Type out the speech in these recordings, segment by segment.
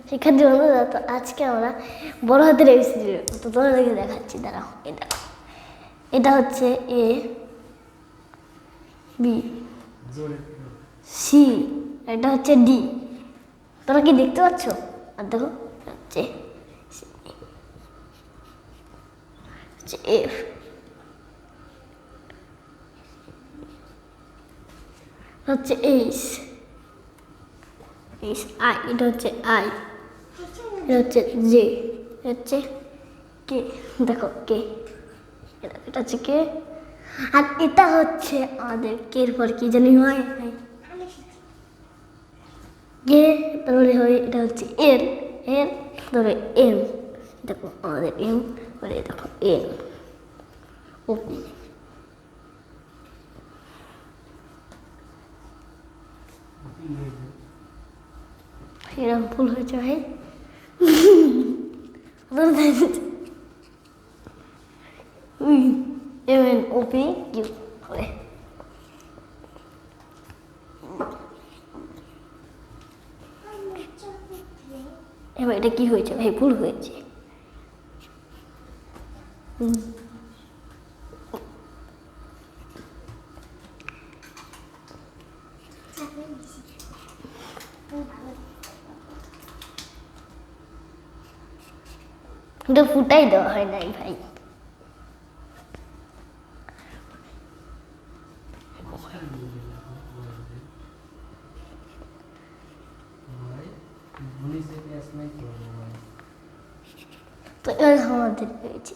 শিক্ষার্থী বন্ধুরা, তো আজকে আমরা বড় হাতের এবিসিডি তো তোমাদেরকে দেখাচ্ছি। দাঁড়াও, এটা হচ্ছে এ, বি, সি, এটা হচ্ছে ডি। তোমরা কি দেখতে পাচ্ছ? আর দেখো হচ্ছে এফ, হচ্ছে এইচ, আই, এটা হচ্ছে আই, এটা হচ্ছে জে, এটা হচ্ছে কে। দেখো কে, এটা হচ্ছে কে। আর এটা হচ্ছে আমাদের কের পর কি জানি হয়, কে, তারপরে হয় এটা হচ্ছে এর, তারপরে এম। দেখো আমাদের এম, পরে দেখো এন, ওপি। এরকম ভুল হয়েছে ভাই। এম ওপি কিউ হবে। এবার এটা কি হয়েছে ভাই? ভুল হয়েছে। এটা ফুটাই দেওয়া হয় নাই ভাই। তো আমাদের পেয়েছি।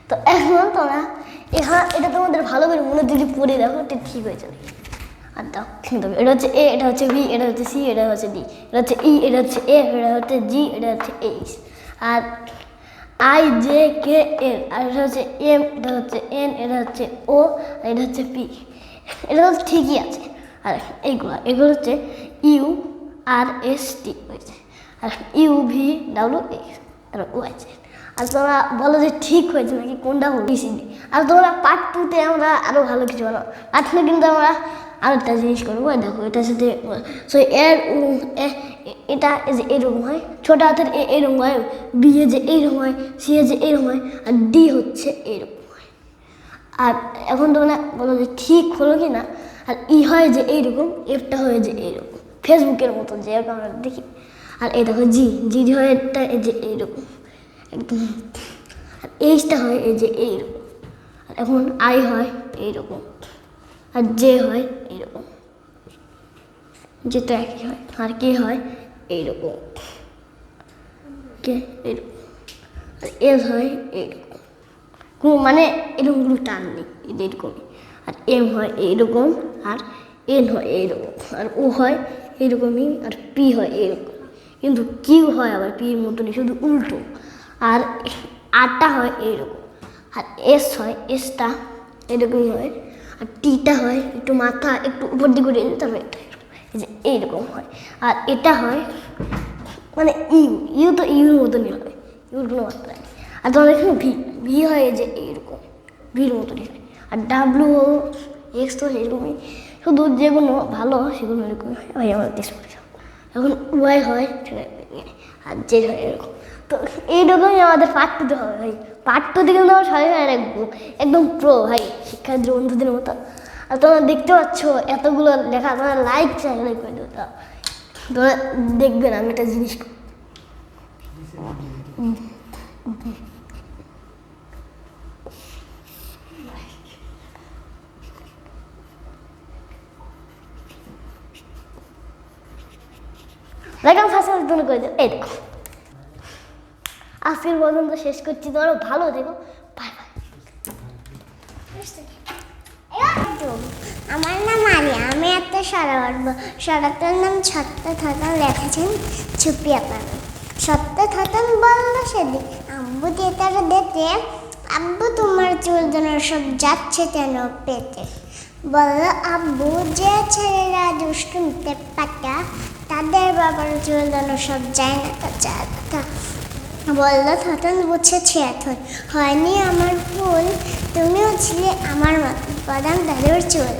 তো এখন তোমরা এটা তোমাদের ভালো করে মনে যদি পড়ে দেখো, এটা ঠিক হয়ে যাবে। আর দাও, এটা হচ্ছে এ, এটা হচ্ছে বি, এটা হচ্ছে সি, এটা হচ্ছে ডি, এটা হচ্ছে ই, এটা হচ্ছে এফ, এটা হচ্ছে জি, এটা হচ্ছে এইচ, আর আই, জে, কে, এল, আর এটা হচ্ছে এম, এটা হচ্ছে এন, এটা হচ্ছে ও, আর এটা হচ্ছে পি। এটা তো ঠিকই আছে। আর এগুলো হচ্ছে ইউ, আর, এস, টি হয়েছে, আর ইউ, ভি, ডাব্লিউ, এক্স, আর ও আছে। আর তোমরা বলো যে ঠিক হয়েছে নাকি, কোনটা হলো বিসিডি। আর তোমরা পার্ট 2-তে আমরা আরও ভালো কিছু বলো। পার্ট 2 কিন্তু আমরা আরেকটা জিনিস করবো। দেখো এটার সাথে এর এটা যে এরকম হয়, ছোট হাতের এরকম হয়, বি এ যে এইরকম হয়, সি এ যে এইরকম হয়, আর ডি হচ্ছে এইরকম হয়। আর এখন তোমরা বলো যে ঠিক হলো কি না। আর ই হয় যে এইরকম, এফটা হয় যে এইরকম, ফেসবুকের মতো যেরকম আমরা দেখি। আর এই দেখো জি হয় এটা এই যে এইরকম একদম। আর এইচটা হয় এই যে এইরকম। আর এখন আই হয় এইরকম, আর জে হয় এইরকম, যেটা একই হয়। আর কে হয় এইরকম, কে এইরকম। আর এস হয় এইরকম, মানে এরকম কোনো টান নেই, এরকমই। আর এম হয় এইরকম, আর এন হয় এইরকম, আর ও হয় এইরকমই, আর পি হয় এইরকম। কিন্তু কিউ হয় আবার পির মতনই, শুধু উল্টো। আর আরটা হয় এইরকম, আর এস হয়, এসটা এরকমই হয়। আর টিটা হয় একটু মাথা একটু উপর দিকে উঠে, তারপরে এটা এই যে এইরকম হয়। আর এটা হয় মানে ইউ তো ইউর মতনই হয়, ইউর কোনো মাত্রা নেই। আর তোমার এখানে ভি হয় এই যে এইরকম, ভির মতনই হয়। আর ডাব্লিউ, এক্স তো এরকমই, শুধু যেগুলো ভালো সেগুলো এরকমই হয়। ভাই আমার দেশ পড়ে যাও। এখন ওয়াই হয়, আর জে হয় এরকম। তো এইরকমই আমাদের পার্ট 2-তে হবে ভাই। পার্ট 2-তে কিন্তু আমরা সবাই রাখবো একদম প্রো ভাই, শিক্ষার্থী বন্ধুদের মতো। আর তোমরা দেখতে পাচ্ছ এতগুলো লেখা, তোমরা লাইক চাই লাইক করে দেবো। তোমরা দেখবেন আমি একটা জিনিস লাইক সাবস্ক্রাইব করে দেবো। এই দেখো আজকের পর্যন্ত শেষ করছি। তোমরা ভালো দেখো, বাই বাই। আমার নাম আরিয়া, আমি একটা সরা পারবো। সরাটার নাম সত্য থাতন, লেখেছেন ছুপিয়া পাবেন। সত্য থাতন বললো সেদিন আব্বু তেতারা দেখতে, আব্বু তোমার চুল যেন সব যাচ্ছে কেন পেতে। বললো আব্বু যে ছেলেরা দুষ্টুমিতে পাটা, তাদের বাবার চুল যেন সব যায় না কাঁচা। বললো থাতন বুঝেছি এখন, হয়নি আমার ভুল, তুমিও ছিলে আমার মতো বাদাম দাদুর চুল।